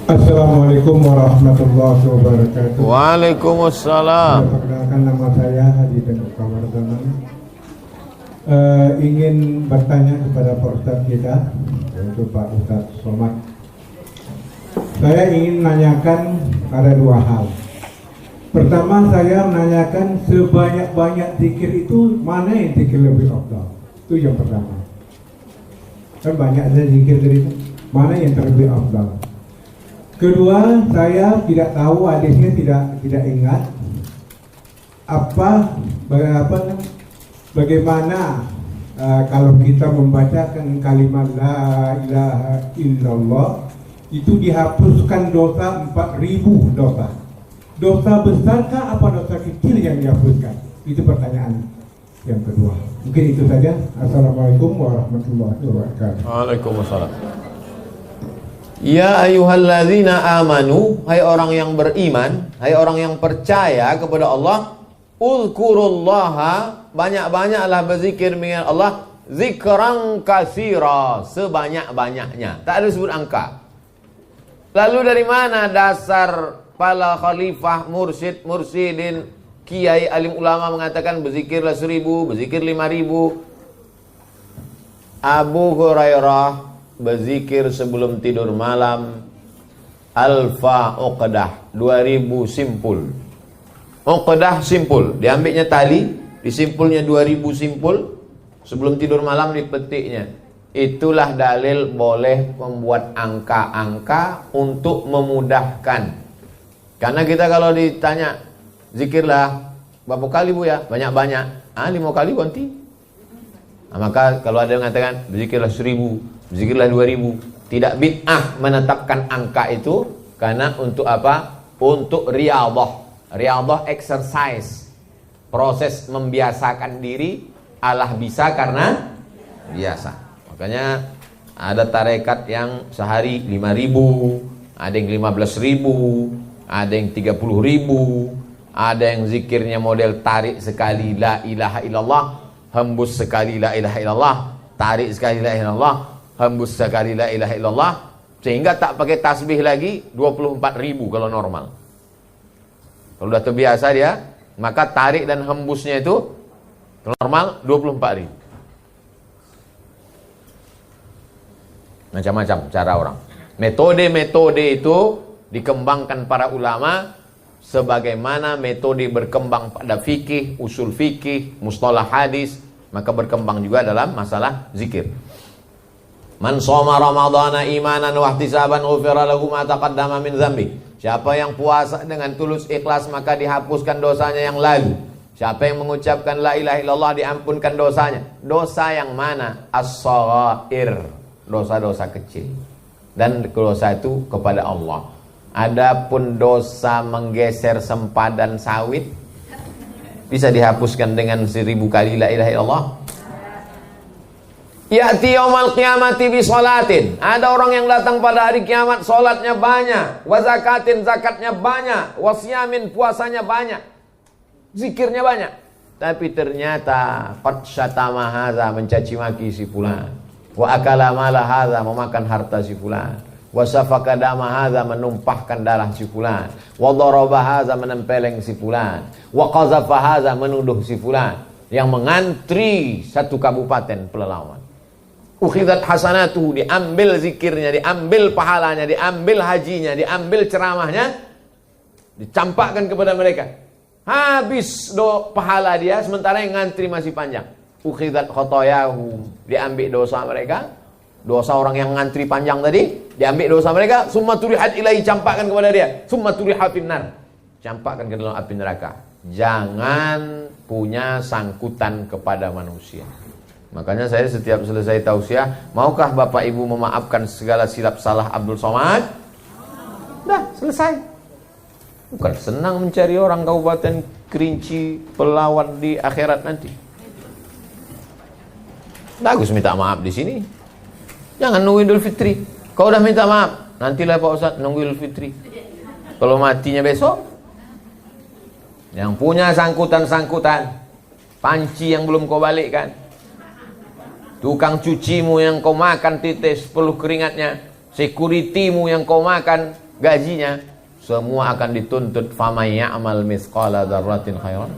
Assalamualaikum warahmatullahi wabarakatuh. Waalaikumsalam. Perkenalkan, nama saya Haji Tengku Kamardaman. Ingin bertanya kepada Pak Ustadz kita, yaitu Pak Ustadz Somad. Saya ingin menanyakan ada dua hal. Pertama, saya menanyakan sebanyak-banyak zikir itu mana yang zikir lebih afdal? Itu yang pertama. Kan banyak ada zikir dari itu, mana yang terlebih afdal? Kedua, saya tidak tahu, hadisnya tidak ingat bagaimana kalau kita membacakan kalimat la ilaha illallah itu dihapuskan dosa 4.000 dosa. Dosa besarkah apa dosa kecil yang dihapuskan? Itu pertanyaan yang kedua. Mungkin itu saja. Assalamualaikum warahmatullahi wabarakatuh. Waalaikumsalam. Ya ayyuhalladzina amanu, hai orang yang beriman, hai orang yang percaya kepada Allah, uzkurullaha, banyak-banyaklah berzikir mengingat Allah, zikran katsira, sebanyak-banyaknya. Tak ada sebut angka. Lalu dari mana dasar para khalifah, mursyidin, kiai, alim ulama mengatakan berzikirlah 1000, berzikir 5000? Abu Hurairah berzikir sebelum tidur malam alfa uqdah, 2000 simpul. Uqdah simpul, diambilnya tali, disimpulnya 2000 simpul, sebelum tidur malam dipetiknya. Itulah dalil boleh membuat angka-angka untuk memudahkan. Karena kita kalau ditanya zikirlah berapa kali bu ya? Banyak-banyak. 5 kali ganti. Nah, maka kalau ada yang mengatakan berzikirlah 1000, berzikirlah 2000, tidak bid'ah menetapkan angka itu. Karena untuk apa? Untuk riyadhah. Riyadhah exercise, proses membiasakan diri. Allah bisa karena biasa. Makanya ada tarekat yang sehari 5000, ada yang 15000, ada yang 30000, ada yang zikirnya model tarik sekali la ilaha illallah, hembus sekali la ilaha illallah, tarik sekali la ilaha illallah, hembus sekali la ilaha illallah, sehingga tak pakai tasbih lagi 24.000 kalau normal. Kalau sudah terbiasa dia, maka tarik dan hembusnya itu normal 24.000. Macam-macam cara orang. Metode-metode itu dikembangkan para ulama sebagaimana metode berkembang pada fikih, usul fikih, mustalah hadis, maka berkembang juga dalam masalah zikir. Man shoma ramadhana imanan wa ihtisaban ghufira lahu ma taqaddama min dzambi. Siapa yang puasa dengan tulus ikhlas maka dihapuskan dosanya yang lalu. Siapa yang mengucapkan la ilaha illallah diampunkan dosanya. Dosa yang mana? As-shaghair, dosa-dosa kecil. Dan dosa itu kepada Allah. Adapun dosa menggeser sempadan sawit bisa dihapuskan dengan 1000 kali la ilaha illallah. Ya'ti yaumal qiyamati bi sholatin. Ada orang yang datang pada hari kiamat, sholatnya banyak, wa zakatin, zakatnya banyak, wa siyamin, puasanya banyak, zikirnya banyak. Tapi ternyata qad syatama hadza, mencaci maki si fulan, wa akala mala hadza, memakan harta si fulan, wa safaka dama hadza, menumpahkan darah si fulan, wa daraba hadza, menempeleng si fulan, wa qazafa hadza, menuduh si fulan, yang mengantri satu kabupaten Pelalawan. Ukhidat hasanatuhu, diambil zikirnya, diambil pahalanya, diambil hajinya, diambil ceramahnya, dicampakkan kepada mereka. Habis pahala dia, sementara yang ngantri masih panjang. Ukhidat khotoyahu, diambil dosa mereka, dosa orang yang ngantri panjang tadi, diambil dosa mereka. Summa turihat ilahi, campakkan kepada dia. Summa turihat finnar, campakkan ke dalam api neraka. Jangan punya sangkutan kepada manusia. Makanya saya setiap selesai tausiah, maukah Bapak Ibu memaafkan segala silap salah Abdul Somad? Dah, selesai. Bukan senang mencari orang Kabupaten Kerinci, Pelawat di akhirat nanti. Bagus minta maaf di sini. Jangan nunggu Idul Fitri. Kau udah minta maaf, nantilah Pak Ustadz nunggu Idul Fitri. Kalau matinya besok. Yang punya sangkutan-sangkutan, panci yang belum kau balikkan, tukang cucimu yang kau makan titis peluh keringatnya, securitymu yang kau makan gajinya, semua akan dituntut famay ya'mal mithqala dzarratin khairan.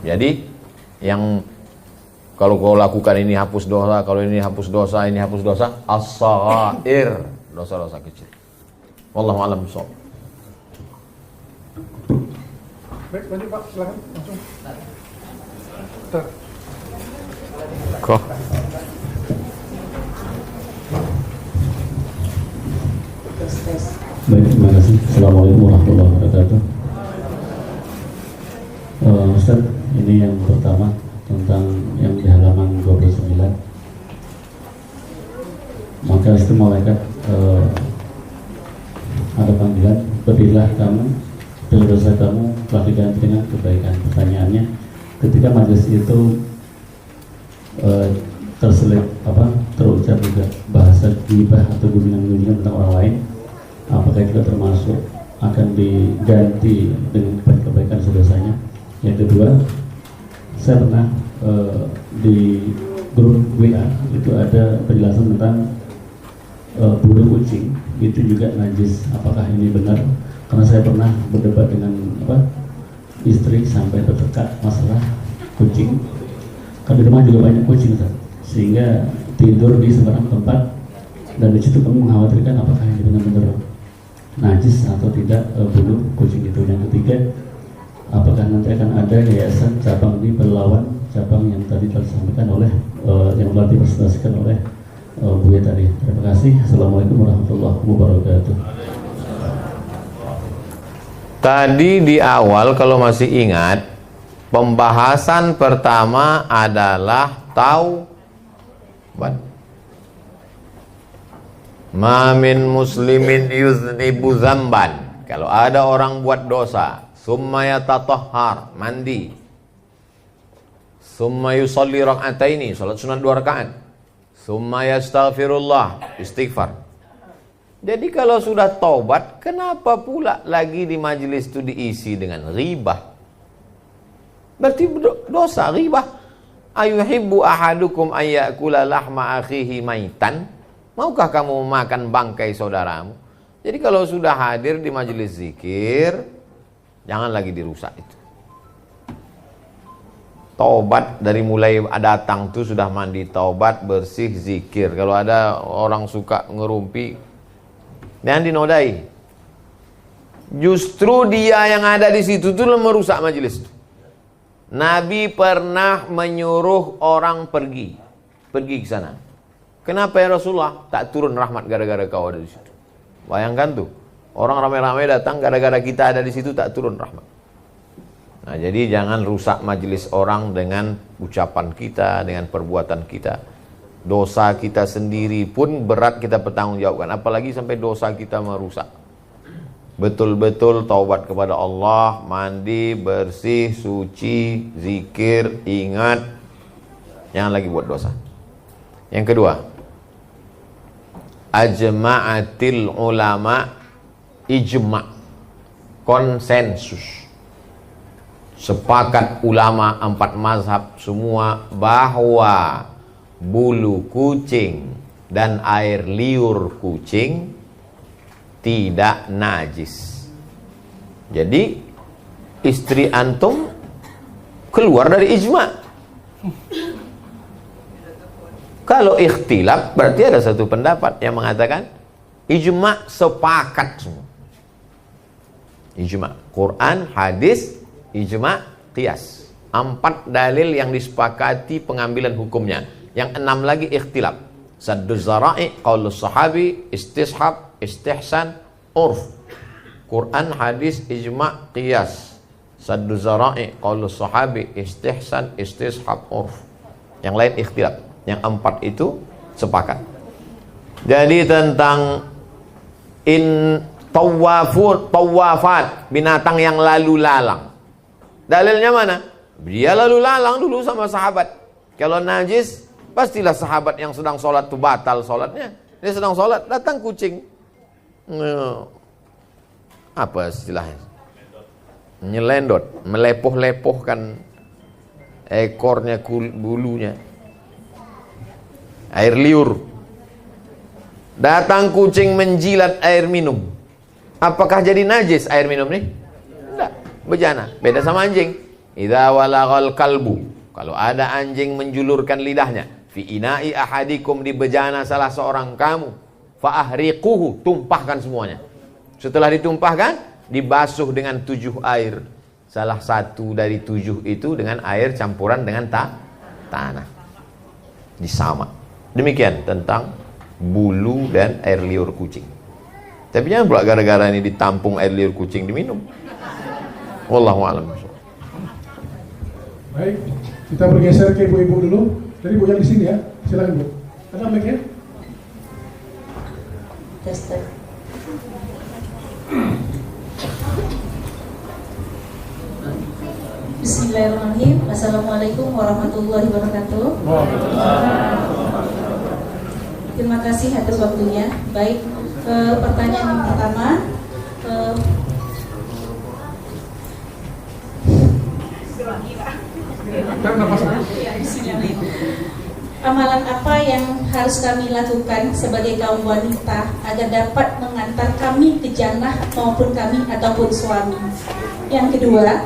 Jadi yang kalau kau lakukan ini hapus dosa, kalau ini hapus dosa, ini hapus dosa, as-saghair, dosa-dosa kecil. Wallahu a'lam bishawab. Baik, lanjut Pak, silakan langsung. Bentar. Kok Baik, terima kasih. Assalamualaikum warahmatullahi wabarakatuh. Ustaz, ini yang pertama tentang yang di halaman 29. Maka itu malaikat ada panggilan, berdirilah kamu, dosa kamu telah diganti dengan kebaikan. Pertanyaannya, ketika majelis itu terucap juga bahasa ghibah atau gunjingan-gunjingan tentang orang lain, apakah itu termasuk akan diganti dengan kebaikan dosanya? Yang kedua, saya pernah di grup WA itu ada penjelasan tentang bulu kucing itu juga najis. Apakah ini benar? Karena saya pernah berdebat dengan istri sampai bertekad masalah kucing. Kan di rumah juga banyak kucing, sehingga tidur di sembarang tempat, dan di situ kamu mengkhawatirkan apakah ini benar-benar najis atau tidak bulu kucing itu. Yang ketiga, apakah nanti akan ada yayasan cabang di Pelawan, cabang yang tadi disampaikan oleh yang telah dipresentasikan oleh Buya tadi. Terima kasih. Assalamualaikum warahmatullahi wabarakatuh. tadi di awal kalau masih ingat, pembahasan pertama adalah taubat. Ma min muslimin yuznibu zamban. Kalau ada orang buat dosa, summa yatatahhar, mandi, summa yusalli rak'ataini, salat sunat 2 rakaat, summa yastaghfirullah, istighfar. Jadi kalau sudah taubat, kenapa pula lagi di majelis itu diisi dengan ghibah? Berarti dosa ghibah. Ayuhibbu ahadukum ayyakula lahma akhihi maitan? Maukah kamu makan bangkai saudaramu? Jadi kalau sudah hadir di majelis zikir, jangan lagi dirusak itu. Taubat dari mulai datang tuh sudah mandi, taubat, bersih, zikir. Kalau ada orang suka ngerumpi, jangan dinodai. Justru dia yang ada di situ tuh merusak majelis. Nabi pernah menyuruh orang pergi ke sana. Kenapa ya Rasulullah? Tak turun rahmat gara-gara kau ada di situ. Bayangkan tuh, orang ramai-ramai datang gara-gara kita ada di situ, tak turun rahmat. Nah, jadi jangan rusak majelis orang dengan ucapan kita, dengan perbuatan kita. Dosa kita sendiri pun berat kita pertanggungjawabkan, apalagi sampai dosa kita merusak. Betul-betul taubat kepada Allah, mandi, bersih, suci, zikir, ingat, jangan lagi buat dosa. Yang kedua, ajma'atil ulama, ijma', konsensus, sepakat ulama 4 mazhab semua bahwa bulu kucing dan air liur kucing tidak najis. Jadi istri antum keluar dari ijma'. Kalau ikhtilaf berarti ada satu pendapat yang mengatakan ijma' sepakat semua. Ijma', Quran, hadis, ijma', qiyas. 4 dalil yang disepakati pengambilan hukumnya. Yang 6 lagi ikhtilaf. Saddu zara'i, qaulus sahabi, istishab, istihsan, urf. Quran, hadis, ijma', qiyas. Saddu zara'i, qaulus sahabi, istihsan, istishab, urf. Yang lain ikhtilaf. Yang 4 itu sepakat. Jadi tentang tawafat, binatang yang lalu lalang. Dalilnya mana? Dia lalu lalang dulu sama sahabat. Kalau najis, pastilah sahabat yang sedang sholat itu batal sholatnya. Dia sedang sholat, datang kucing. Apa istilahnya? Nyelendot, melepoh-lepohkan ekornya, bulunya. Air liur. Datang kucing menjilat air minum. Apakah jadi najis air minum nih? Tidak, bejana. Beda sama anjing. Idza walaghal kalbu, kalau ada anjing menjulurkan lidahnya fi ina'i ahadikum, di bejana salah seorang kamu, fa ahriquhu, tumpahkan semuanya. Setelah ditumpahkan, dibasuh dengan 7 air. Salah satu dari 7 itu dengan air campuran dengan tanah. Disama. Demikian tentang bulu dan air liur kucing. Tapi jangan pula gara-gara ini ditampung air liur kucing diminum. Wallahu a'lam. Baik, kita bergeser ke ibu-ibu dulu. Jadi Bu yang di sini ya, silakan Bu. Ada mic-nya? Tester. Bismillahirrahmanirrahim. Assalamualaikum warahmatullahi wabarakatuh. Terima kasih atas waktunya. Baik, pertanyaan yang pertama, amalan apa yang harus kami lakukan sebagai kaum wanita agar dapat mengantar kami ke jannah maupun kami ataupun suami? Yang kedua,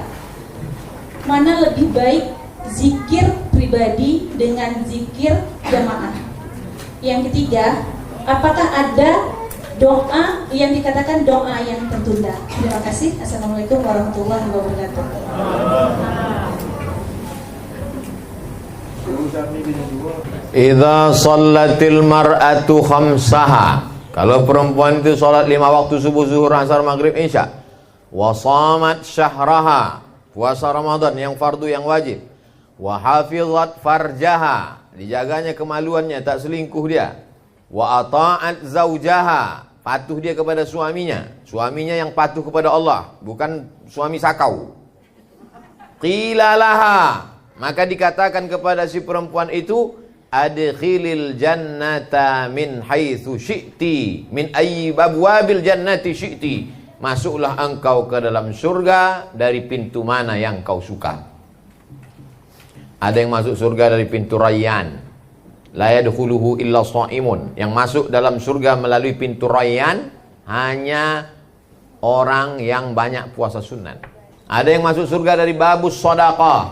mana lebih baik zikir pribadi dengan zikir jamaah? Yang ketiga, apakah ada doa yang dikatakan doa yang tertunda? Terima kasih. Assalamualaikum warahmatullahi wabarakatuh. Idza shallatil mar'atu khamsaha, kalau perempuan itu salat 5 waktu subuh, zuhur, asar, maghrib, isya, wa shamat syahraha, puasa Ramadan yang fardu yang wajib, wa hafizat farjaha, dijaganya kemaluannya, tak selingkuh dia, wa ata'at zaujaha, patuh dia kepada suaminya yang patuh kepada Allah, bukan suami sakau. Qila laha, maka dikatakan kepada si perempuan itu, adkhilil jannata min haitsu syi'ti, min ayyi abwabil jannati syi'ti, masuklah engkau ke dalam surga dari pintu mana yang kau suka. Ada yang masuk surga dari pintu Rayyan, la yadkhuluhu illa shaimun, yang masuk dalam surga melalui pintu Rayyan hanya orang yang banyak puasa sunat. Ada yang masuk surga dari babus shadaqah,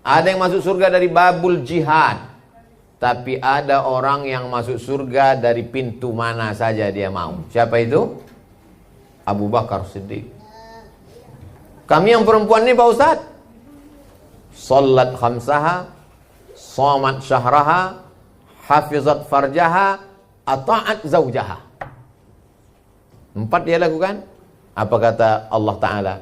ada yang masuk surga dari babul jihad. Tapi ada orang yang masuk surga dari pintu mana saja dia mau. Siapa itu? Abu Bakar Siddiq. Kami yang perempuan ini Pak Ustaz, salat khamsaha, shamat syahraha, hafizat farjaha, ata'at zaujaha. 4 dia lakukan. Apa kata Allah Ta'ala?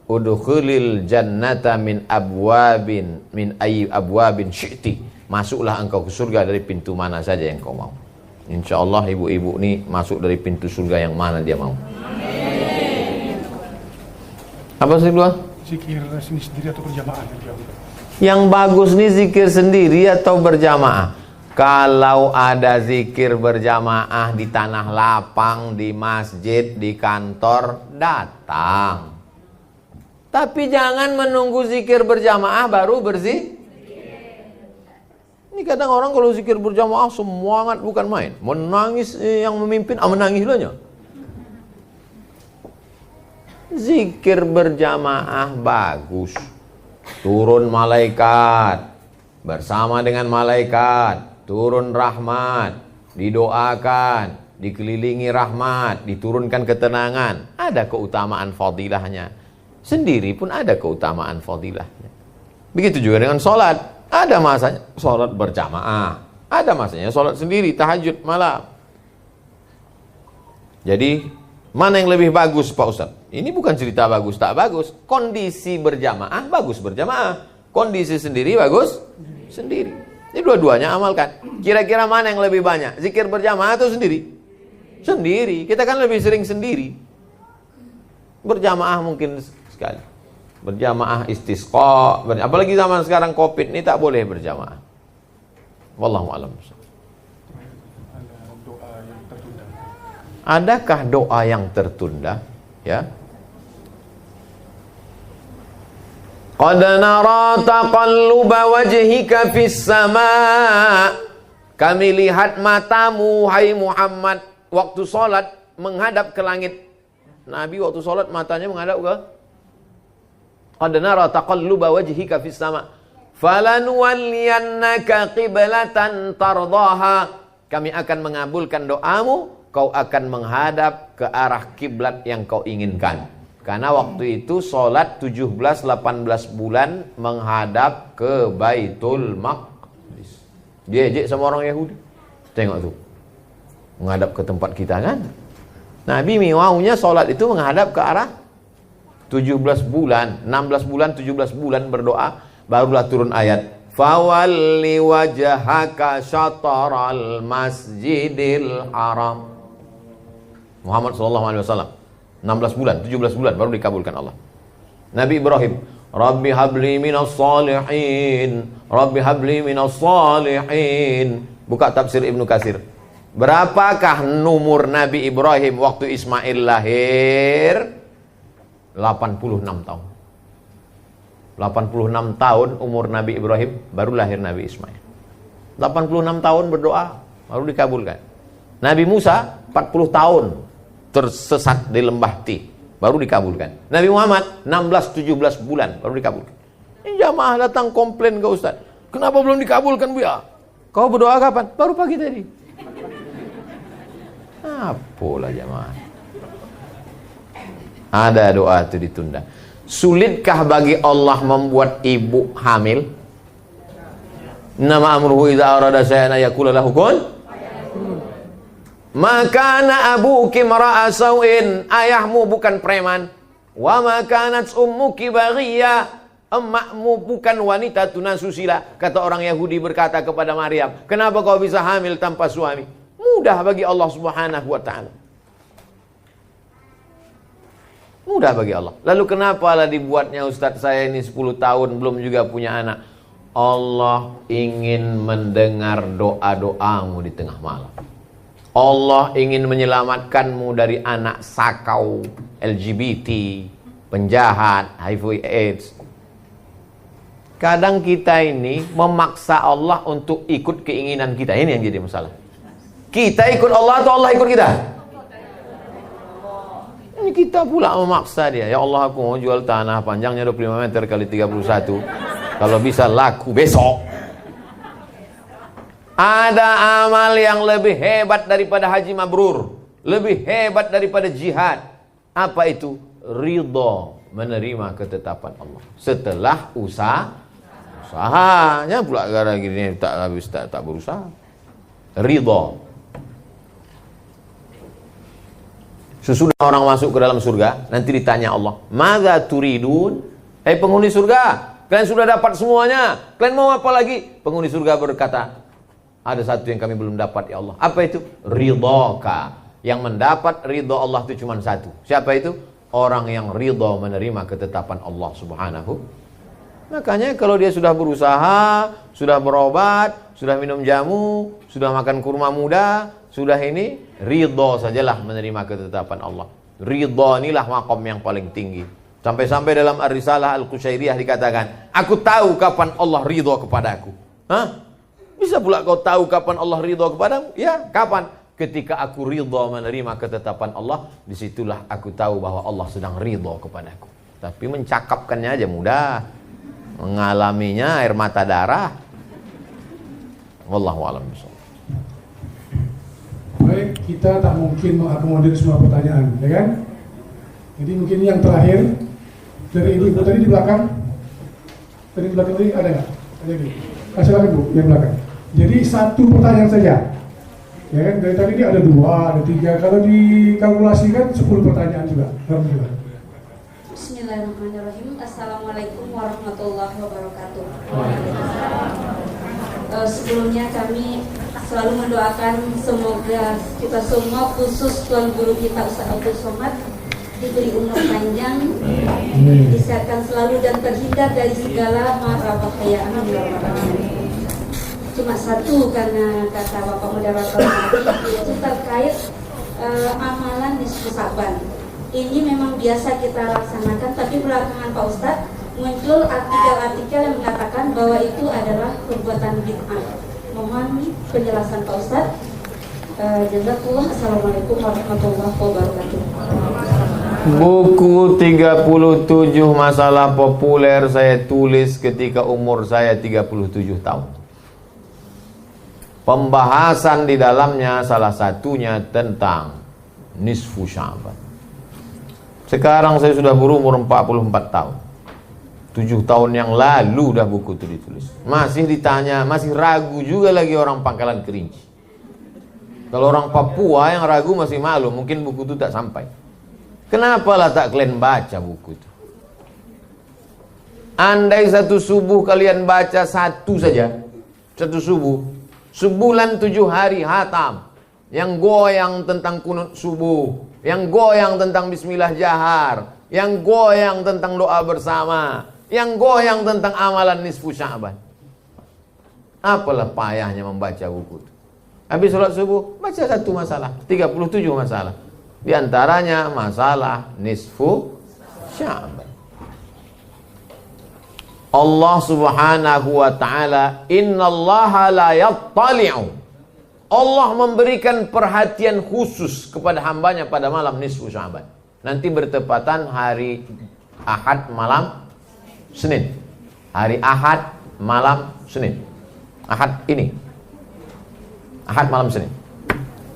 Udkhulil jannata min abwabin, min ayyi abwabin syi'ti, masuklah engkau ke surga dari pintu mana saja yang kau mau. InsyaAllah ibu-ibu ini masuk dari pintu surga yang mana dia mau. Apa sih dua? Zikir sendiri atau berjamaah? Yang bagus nih zikir sendiri atau berjamaah. Kalau ada zikir berjamaah di tanah lapang, di masjid, di kantor, datang. Tapi jangan menunggu zikir berjamaah baru berzikir. Ini kadang orang kalau zikir berjamaah semangat bukan main. Menangis yang memimpin, menangis dulunya. Zikir berjamaah bagus. Turun malaikat, bersama dengan malaikat, turun rahmat, didoakan, dikelilingi rahmat, diturunkan ketenangan. Ada keutamaan fadilahnya. Sendiri pun ada keutamaan fadilahnya. Begitu juga dengan sholat. Ada masanya sholat berjamaah, ada masanya sholat sendiri, tahajud malam. Jadi mana yang lebih bagus Pak Ustaz? Ini bukan cerita bagus tak bagus. Kondisi berjamaah bagus berjamaah, kondisi sendiri bagus sendiri. Ini dua-duanya amalkan. Kira-kira mana yang lebih banyak? Zikir berjamaah atau sendiri? Sendiri. Kita kan lebih sering sendiri. Berjamaah mungkin sekali. Berjamaah istisqa, apalagi zaman sekarang Covid ini tak boleh berjamaah. Wallahu a'lam. Adakah doa yang tertunda? Ya. Qad nara taqalluba wajhika fis sama'. Kami lihat matamu hai Muhammad waktu salat menghadap ke langit. Nabi waktu sholat matanya menghadap ke qad nara taqalluba wajhika fis sama falanuwalliyannaka qiblatan tardaha. Kami akan mengabulkan doamu, kau akan menghadap ke arah kiblat yang kau inginkan. Karena waktu itu sholat 17-18 bulan menghadap ke Baitul Maqdis. Diejek sama orang Yahudi. Tengok tuh, menghadap ke tempat kita kan. Nabi maunya sholat itu menghadap ke arah 17 bulan, 16 bulan, 17 bulan berdoa. Barulah turun ayat fawalli wajhaka syataral masjidil haram. Muhammad SAW 16 bulan, 17 bulan baru dikabulkan Allah. Nabi Ibrahim, Rabbi habli minas salihin, Rabbi habli minas salihin. Buka tafsir Ibnu Katsir. Berapakah umur Nabi Ibrahim waktu Ismail lahir? 86 tahun. 86 tahun umur Nabi Ibrahim, baru lahir Nabi Ismail. 86 tahun berdoa, baru dikabulkan. Nabi Musa 40 tahun tersesat di lembah Ti, baru dikabulkan. Nabi Muhammad 16-17 bulan baru dikabulkan. Ini jamaah datang komplain ke Ustaz, kenapa belum dikabulkan Bu ya? Kau berdoa kapan? Baru pagi tadi. Apalah jamaah. Ada doa itu ditunda. Sulitkah bagi Allah membuat ibu hamil? Nama amruhu idza arada syai'an yaqulu lahu kun. Makana abuki mara'a sau'in, ayahmu bukan preman. Wa makanat ummuki baghiya, emakmu bukan wanita tunasusila. Kata orang Yahudi berkata kepada Maryam, kenapa kau bisa hamil tanpa suami? Mudah bagi Allah Subhanahu wa ta'ala. Mudah bagi Allah. Lalu kenapa lah dibuatnya Ustadz saya ini 10 tahun belum juga punya anak? Allah ingin mendengar doa-doamu di tengah malam. Allah ingin menyelamatkanmu dari anak sakau, LGBT, penjahat, HIV AIDS. Kadang kita ini memaksa Allah untuk ikut keinginan kita. Ini yang jadi masalah. Kita ikut Allah atau Allah ikut kita? Ini kita pula memaksa dia. Ya Allah, aku mau jual tanah panjangnya 25 meter kali 31. Kalau bisa laku besok. Ada amal yang lebih hebat daripada haji mabrur, lebih hebat daripada jihad. Apa itu? Ridho, menerima ketetapan Allah setelah usahanya pula gara gini tak berusaha. Ridho. Sesudah orang masuk ke dalam surga, nanti ditanya Allah, "Madza turidun?" Penghuni surga, kalian sudah dapat semuanya. Kalian mau apa lagi? Penghuni surga berkata, ada satu yang kami belum dapat ya Allah. Apa itu? Ridhoka. Yang mendapat ridho Allah itu cuma satu. Siapa itu? Orang yang ridho menerima ketetapan Allah Subhanahu. Makanya kalau dia sudah berusaha, sudah berobat, sudah minum jamu, sudah makan kurma muda, sudah ini, ridho sajalah menerima ketetapan Allah. Ridho inilah makom yang paling tinggi. Sampai-sampai dalam Ar-Risalah Al-Qusyairiyah dikatakan, aku tahu kapan Allah ridho kepadaku. Hah? Bisa pula kau tahu kapan Allah ridho kepadamu? Ya, kapan? Ketika aku ridho menerima ketetapan Allah, disitulah aku tahu bahwa Allah sedang ridho kepadaku. Tapi mencakapkannya aja mudah, mengalaminya air mata darah. Wallahu a'lam bishawab. Baik, kita tak mungkin mengakomodir semua pertanyaan, ya kan? Jadi mungkin yang terakhir dari ibu tadi di belakang. Tadi di belakang tadi ada nggak? Ada lagi. Silakan Bu, yang belakang. Jadi satu pertanyaan saja. Ya kan, dari tadi ini ada 2, ada 3. Kalau dikalkulasikan 10 pertanyaan juga. Alhamdulillah. Bismillahirrahmanirrahim. Assalamualaikum warahmatullahi wabarakatuh. Sebelumnya kami selalu mendoakan semoga kita semua, khusus Tuan Guru kita Ustaz Abdul Somad, diberi umur panjang, disehatkan selalu dan terhindar dari segala mara bahaya. Amin ya rabbal alamin. Cuma satu, karena kata Bapak Moderator tadi itu terkait amalan nisfu Sa'ban. Ini memang biasa kita laksanakan, tapi belakangan Pak Ustadz muncul artikel-artikel yang mengatakan bahwa itu adalah perbuatan bid'ah. Mohon penjelasan Pak Ustadz. Jazakallah. Assalamualaikum warahmatullahi wabarakatuh. Buku 37 masalah populer saya tulis ketika umur saya 37 tahun. Pembahasan di dalamnya salah satunya tentang nisfu Sya'ban. Sekarang saya sudah berumur 44 tahun. 7 tahun yang lalu dah buku itu ditulis. Masih ditanya, masih ragu juga lagi orang Pangkalan Kerinci. Kalau orang Papua yang ragu masih malu, mungkin buku itu tak sampai. Kenapa lah tak kalian baca buku itu? Andai satu subuh kalian baca satu saja, satu subuh, sebulan 7 hari hatam, yang goyang tentang kunut subuh, yang goyang tentang bismillah jahar, yang goyang tentang doa bersama, yang goyang tentang amalan nisfu Sya'ban. Apalah payahnya membaca buku itu? Habis sholat subuh, baca satu masalah, 37 masalah. Di antaranya masalah nisfu Sya'ban. Allah Subhanahu wa taala, innallaha la yattali'u. Allah memberikan perhatian khusus kepada hambanya pada malam nisfu Sya'ban. Nanti bertepatan hari Ahad malam Senin. Hari Ahad malam Senin. Ahad ini. Ahad malam Senin.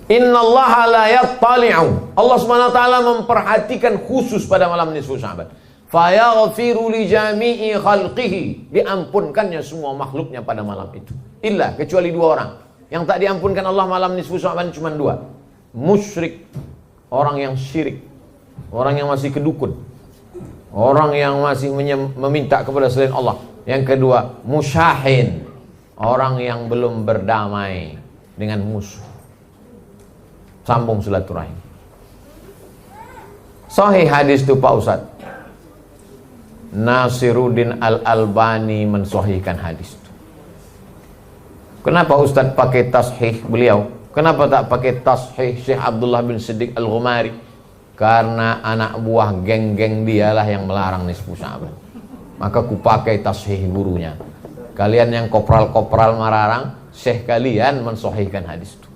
Innallaha la yattali'u. Allah Subhanahu wa taala memperhatikan khusus pada malam nisfu Sya'ban. Fayaghfiru li jami'i khalqihi. Diampunkannya semua makhluknya pada malam itu. Illa kecuali 2 orang. Yang tak diampunkan Allah malam nisfu Sya'ban cuma 2. Musyrik, orang yang syirik, orang yang masih kedukun, orang yang masih meminta kepada selain Allah. Yang kedua, musyahin, orang yang belum berdamai dengan musuh. Sambung silaturahim. Sahih hadis itu Pak Ustadz. Nasiruddin Al-Albani mensahihkan hadis itu. Kenapa Ustadz pakai tashih beliau? Kenapa tak pakai tashih Syekh Abdullah bin Siddiq Al-Ghumari? Karena anak buah geng-geng dialah yang melarang nisfu Sya'ban. Maka ku pakai tashih gurunya. Kalian yang kopral-kopral mararang, Syekh kalian mensahihkan hadis itu.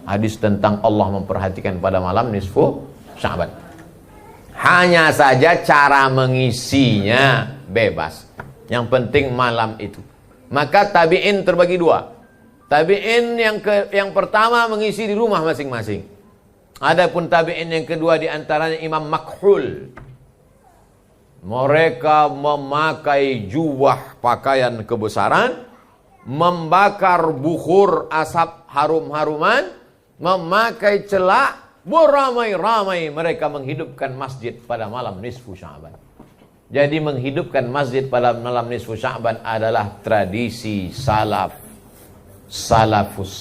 Hadis tentang Allah memperhatikan pada malam nisfu Sya'ban. Hanya saja cara mengisinya bebas. Yang penting malam itu. Maka tabi'in terbagi 2. Tabi'in yang pertama mengisi di rumah masing-masing. Adapun tabi'in yang kedua di antaranya Imam Makhul. Mereka memakai jubah pakaian kebesaran, membakar bukhur asap harum-haruman, memakai celak, beramai-ramai mereka menghidupkan masjid pada malam nisfu Sya'ban. Jadi menghidupkan masjid pada malam nisfu Sya'ban adalah tradisi salafus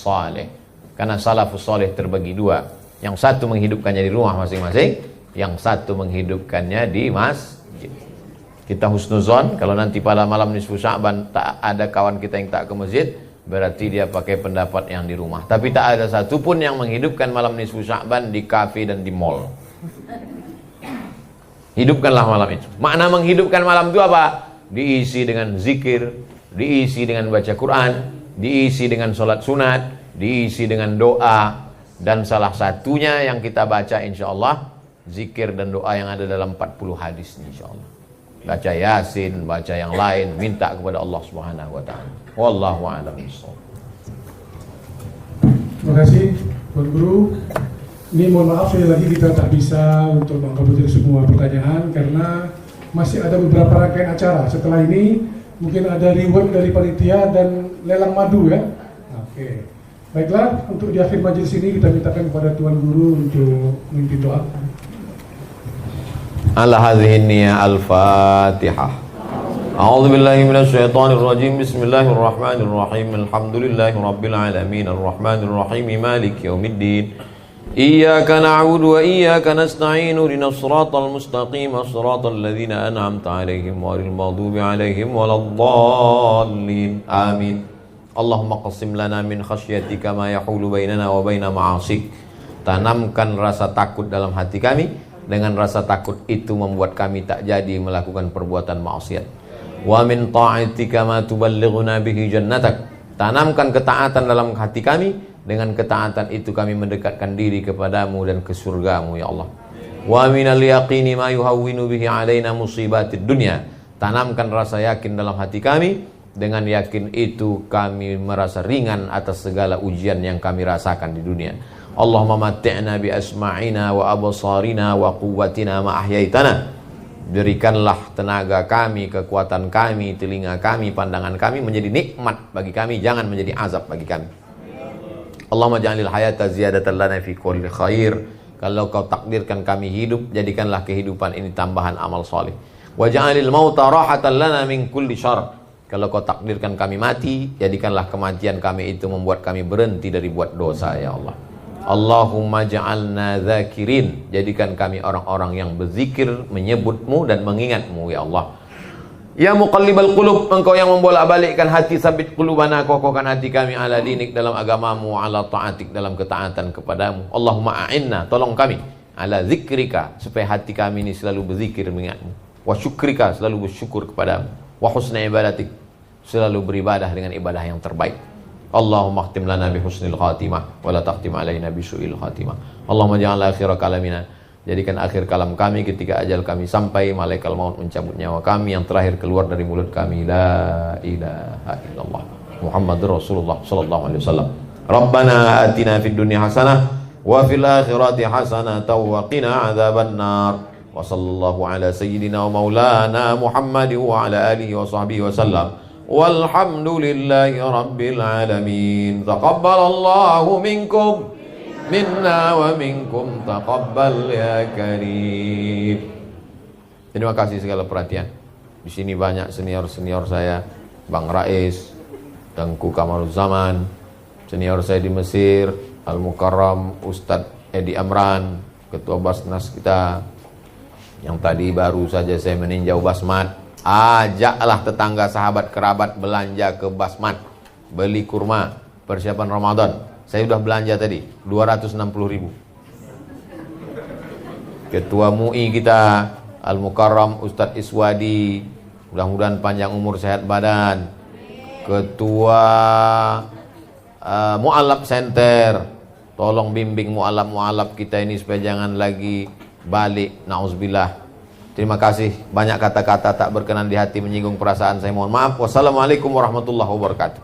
saleh. Karena salafus saleh terbagi 2. Yang satu menghidupkannya di rumah masing-masing, yang satu menghidupkannya di masjid. Kita husnuzon kalau nanti pada malam nisfu Sya'ban tak ada kawan kita yang tak ke masjid, berarti dia pakai pendapat yang di rumah. Tapi tak ada satupun yang menghidupkan malam nisfu Sya'ban di kafe dan di mall. Hidupkanlah malam itu. Makna menghidupkan malam itu apa? Diisi dengan zikir, diisi dengan baca Quran, diisi dengan sholat sunat, diisi dengan doa. Dan salah satunya yang kita baca insyaAllah, zikir dan doa yang ada dalam 40 hadis insyaAllah. Baca Yasin, baca yang lain, minta kepada Allah Subhanahu wa taala. Wallahu a'lam bishawab. Terima kasih Tuan Guru. Ini mohon maaf sekali lagi kita tak bisa untuk mengkabutir semua pertanyaan karena masih ada beberapa rangkaian acara. Setelah ini mungkin ada reward dari panitia dan lelang madu ya. Oke. Baiklah, untuk di akhir majelis ini kita mintakan kepada Tuan Guru untuk memimpin doa. Ala hadhihi niyya al-Fatihah. A'udzu billahi minasy syaithanir rajim. Bismillahirrahmanirrahim. Alhamdulillahi rabbil alamin arrahmanir rahim maliki yaumiddin. Iyyaka na'budu wa iyyaka nasta'in ihdinas siratal mustaqim siratal ladzina an'amta 'alaihim ghairil maghdubi 'alaihim waladdallin. Amin. Allahumma qassim lana min khasyatika ma yahulu bainana wa baina ma'asik. Tanamkan rasa takut dalam hati kami. Dengan rasa takut itu membuat kami tak jadi melakukan perbuatan maksiat. Wa min ta'atika ma tuballighuna bihi jannatak. Tanamkan ketaatan dalam hati kami. Dengan ketaatan itu kami mendekatkan diri kepadamu dan ke surgamu ya Allah. Wa minal yaqini ma yuhawwinu bihi alaina musibatid dunya. Tanamkan rasa yakin dalam hati kami. Dengan yakin itu kami merasa ringan atas segala ujian yang kami rasakan di dunia. Allahumma matti'na bi asma'ina wa absarina wa quwwatina ma ahyaitana. Berikanlah tenaga kami, kekuatan kami, telinga kami, pandangan kami menjadi nikmat bagi kami, jangan menjadi azab bagi kami. Allahumma ja'alil hayata ziyadatan lana fi kulli khair. Kalau kau takdirkan kami hidup, jadikanlah kehidupan ini tambahan amal soleh. Wa ja'alil mauta rahatan lana min kulli syarr. Kalau kau takdirkan kami mati, jadikanlah kematian kami itu membuat kami berhenti dari buat dosa, ya Allah. Allahumma ja'alna zakirin. Jadikan kami orang-orang yang berzikir, menyebutmu dan mengingatmu, ya Allah. Ya muqallibal qulub, engkau yang membolak-balikkan hati, sabit qulubana, kokohkan hati kami ala dinik, dalam agamamu, ala ta'atik, dalam ketaatan kepadamu. Allahumma a'inna, tolong kami, ala zikrika, supaya hati kami ini selalu berzikir mengingatmu. Wa syukrika, selalu bersyukur kepadamu. Wa husna ibadatik, selalu beribadah dengan ibadah yang terbaik. Allahumma khtim lana bi husnil khatimah wa la takhtim alaina bi su'il khatimah. Allahumma ja'al akhira kalamina, jadikan akhir kalam kami ketika ajal kami sampai, malaikat maut mencabut nyawa kami, yang terakhir keluar dari mulut kami, la ilaha illallah Muhammadur Rasulullah sallallahu alaihi wasallam. Rabbana atina fid dunya hasanah wa fil akhirati hasanah wa qina adzabannar. Wa sallallahu ala sayyidina wa maulana Muhammad wa ala alihi wa sahbihi wa sallam. Walhamdulillahi rabbil alamin. Taqabbalallahu minkum minna wa minkum taqabbal ya karim. Terima kasih segala perhatian. Di sini banyak senior-senior saya, Bang Rais, Tengku Kamaruzzaman, senior saya di Mesir, Al Mukarram Ustadz Edi Amran, Ketua Basnas kita, yang tadi baru saja saya meninjau Basmat. Ajaklah tetangga, sahabat, kerabat belanja ke Basmat, beli kurma persiapan Ramadan. Saya sudah belanja tadi 260.000. Ketua MUI kita Al Mukarram Ustadz Iswadi, mudah-mudahan panjang umur sehat badan. Ketua Mu'alaf Center, tolong bimbing mu'alaf kita ini supaya jangan lagi balik, na'udzubillah. Terima kasih. Banyak kata-kata tak berkenan di hati menyinggung perasaan saya, mohon maaf. Wassalamualaikum warahmatullahi wabarakatuh.